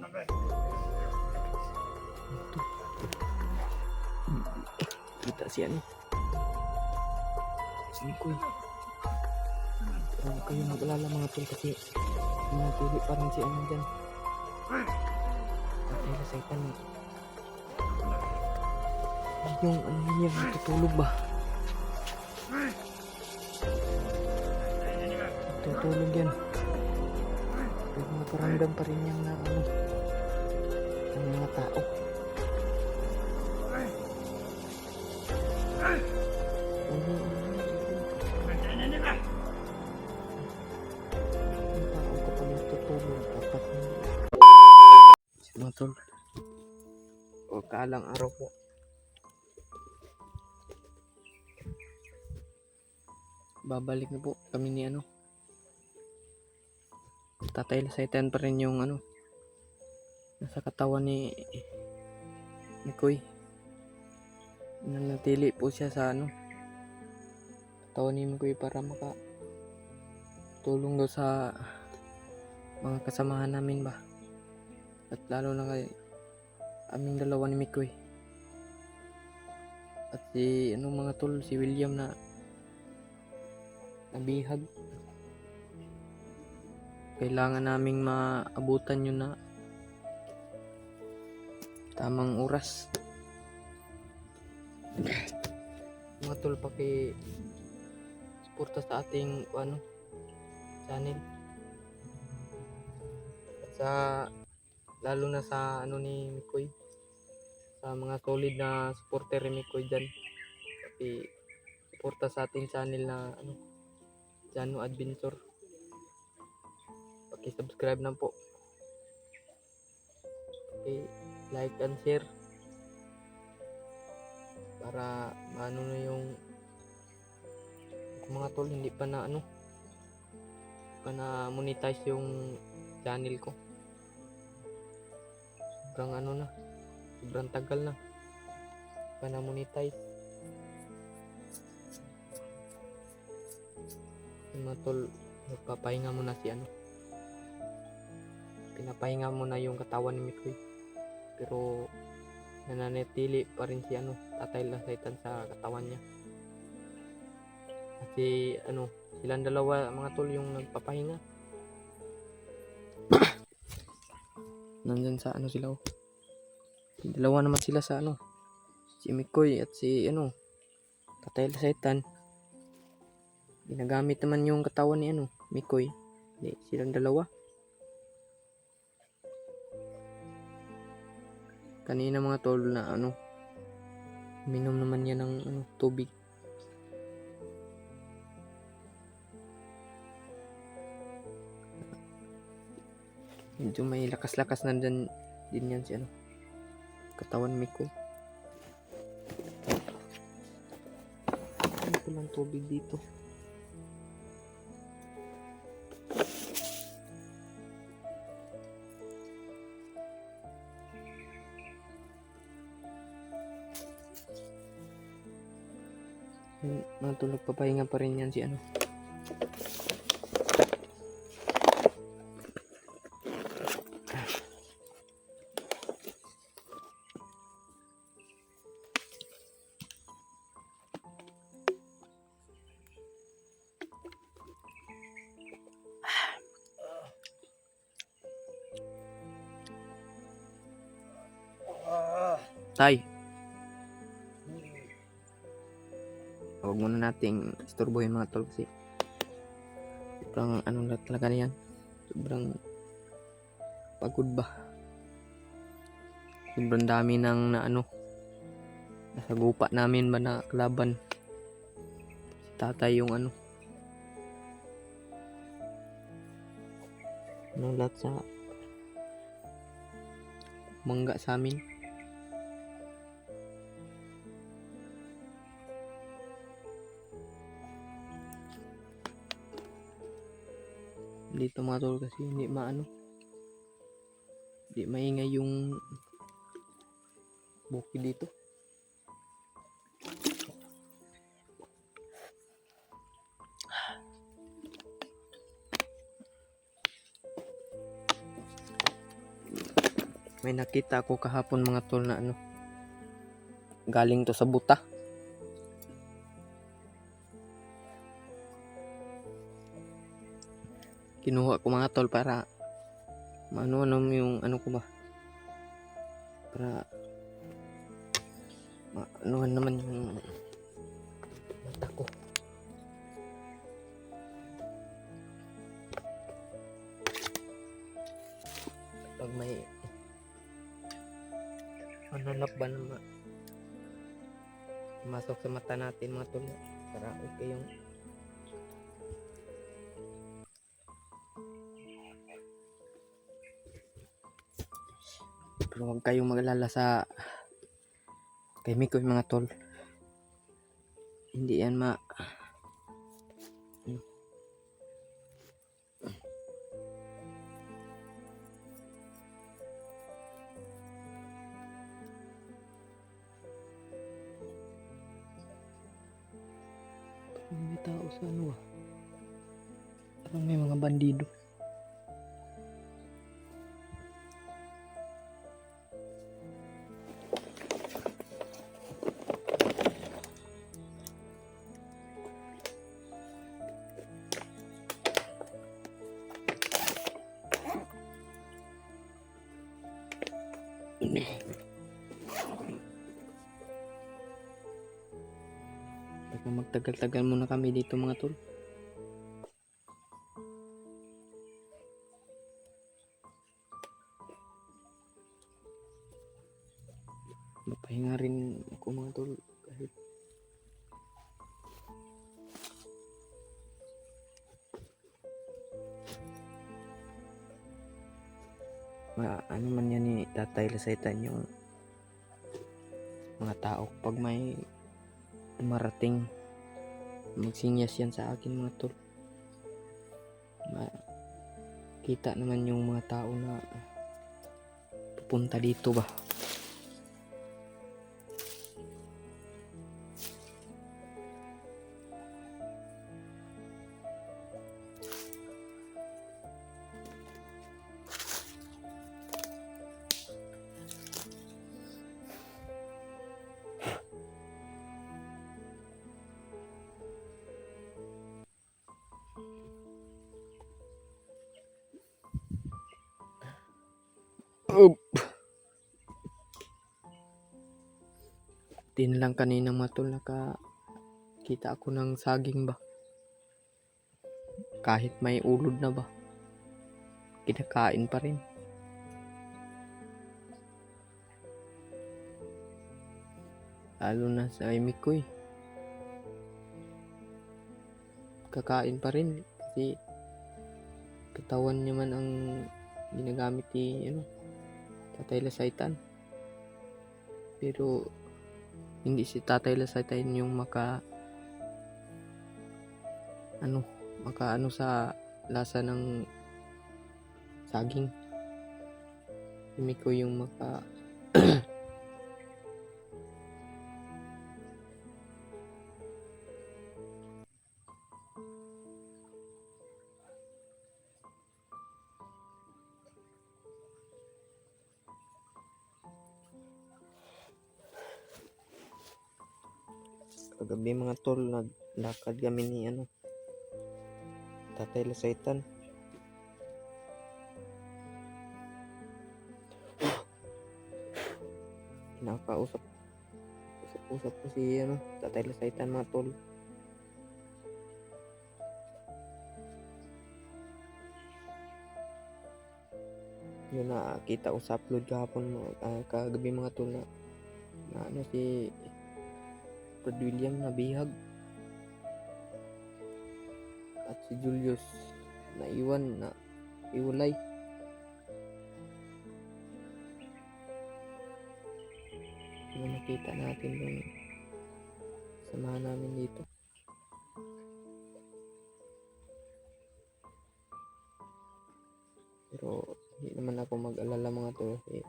Ito. Kita si ano. Si Mikoy. Huwag kayong mag-alala mga tol kasi natili parang si ano dyan. At ay nasaitan eh. Yung ano niya natutulog ba? Natutulog yan. Pero maparamdam pa rin yan na ano ng mga tao. Yung tao kapag natutulog dapat mga tol. O kalang araw po. Babalik na po kami ni ano. Tatay Lasaitan pa rin yung ano. Nasa katawan ni Mikoy. Nanatili po siya sa ano. Katawan ni Mikoy para tulong daw sa mga kasamahan namin ba. At lalo na kay aming dalawa ni Mikoy. At si ano mga tol, si William na nabihag. Kailangan naming maabutan yun na tamang oras. Mga tol, suporta sa ating ano channel. At sa lalo na sa ano ni Mikoy. Sa mga solid na supporter ni Mikoy dyan. Kasi suporta sa ating channel na ano Jano Adventure. Paki-subscribe na po. Like and share para maano na yung mga tol hindi pa na ano pa na monetize yung channel ko. Sobrang ano na, sobrang tagal na pa na monetize. Yung mga tol, magpapahinga muna si ano, pinapahinga muna yung katawan ni Mikoy, pero nananatili pa rin si ano Tatay Lasaitan sa katawan niya. Kasi ano, silang dalawa mga tol yung nagpapahinga. Nandyan sa ano sila oh. Dalawa naman sila sa ano, si Mikoy at si ano Tatay Lasaitan. Ginagamit naman yung katawan ni ano Mikoy. Hindi, silang dalawa. Kanina mga tol na ano, minom naman yan ng ano, tubig. Medyo may lakas-lakas na din yan si ano, katawan ni Mikoy. Ano ko lang tubig dito. Mga tulog papahinga pa rin yan si ano. Tay, huwag muna nating istorbohin mga tol kasi sobrang ano na talaga niyan, sobrang pagod ba, sobrang dami ng na ano nasa gupa namin ba na kalaban. Si tatay yung ano lahat sa mangga sa amin. Dito mga tol kasi hindi maingay yung bukid dito. May nakita ako kahapon mga tol na ano, galing to sa buta. Kinuha ko mga tol para maano yung ano ko ba, para maanuhan naman yung mata ko. Pag may mananap ba na masok sa mata natin mga tol, para okay yung pero huwag kayong mag-alala sa kay Mikoy mga tol. Hindi yan may tao sa ano parang may mga bandido. Baka magtagal-tagal muna kami dito mga tol. Mapahinga rin ako mga tol kahit ano man yan ni Tatay Lasaitan yung mga tao pag may marating magsinyas yan sa akin mga tol. Kita naman yung mga tao na pupunta dito ba. Din lang kanina mga tol nakakita ako ng saging ba. Kahit may ulod na ba, kinakain pa rin. Lalo na sa Mikoy, kakain pa rin kasi katawan niya man ang ginagamit ni Tatay Lasaitan. Pero hindi si Tatay Lasaitan yung maka sa lasa ng saging. Si Mikoy yung maka kagabi mga tol, naglakad kami ni Tatay Lasaitan. Nakakausap ko si Tatay Lasaitan mga tol. Yun nakita ko sa upload kahapon kagabi mga tol na si Fred William nabihag at si Julius na iwalay. Yung nakita natin yung samahan namin dito. Pero hindi naman ako mag-alala mga tol kasi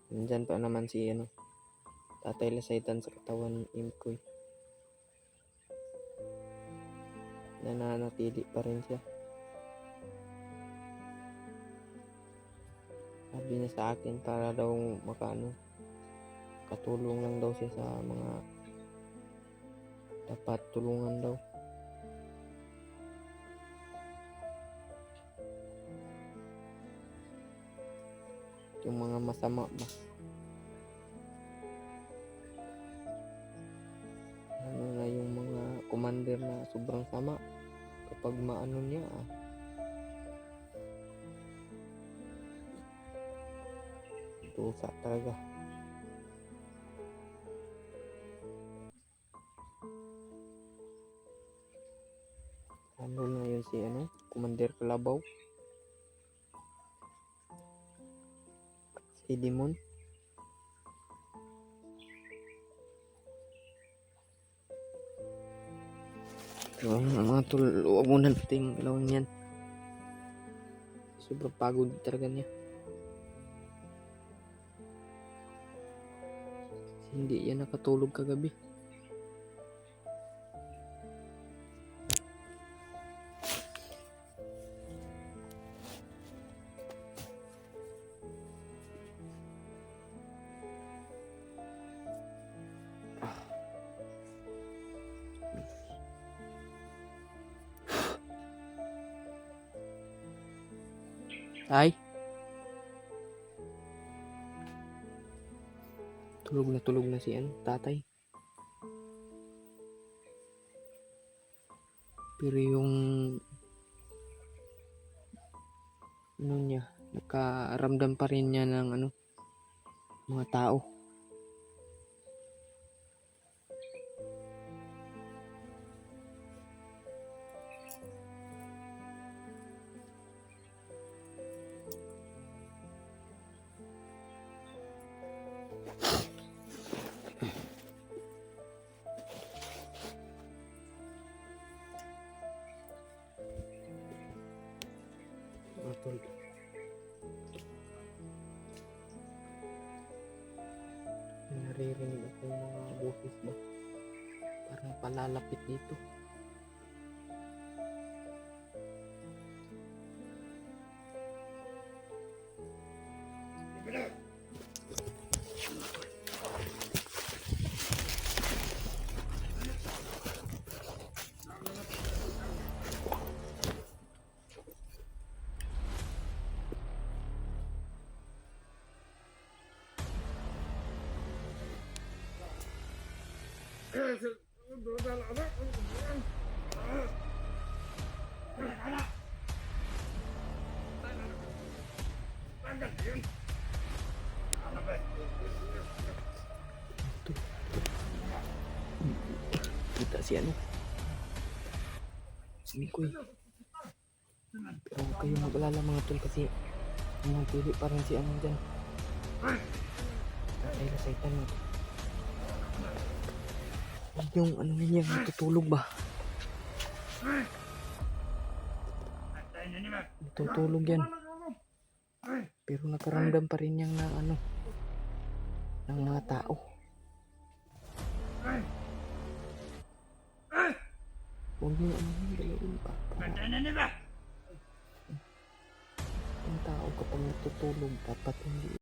nandyan pa naman si Tatay Lasaitan sa katawan ni Mikoy. Nananatili pa rin siya. Sabi sabi niya sa akin para daw katulong lang daw siya sa mga dapat tulungan daw. Yung mga masama ba, na yung mga commander na sobrang sama kapag maano niya dusa talaga. Ano na yun si Commander Kalabaw, si Demon. So, mga tol, huwag muna nating gawin yan. Sobrang pagod talaga niya. Hindi yan nakatulog kagabi. Ay, tulog na si tatay. Pero yung niya, nakaramdam pa rin niya ng mga tao. Tol, naririnig ako yung mga boses ba, parang palalapit dito. Kita si si Mikoy. Pero huwag kayong mag-alala mga tol, kasi yung pili parang si dyan. Tatay Lasaitan mo. Yung niya natutulog ba? Natutulog yan. Pero nakaramdam pa rin yang ng mga tao. Huwag niyo galawin pa. Ang tao kapag natutulog dapat hindi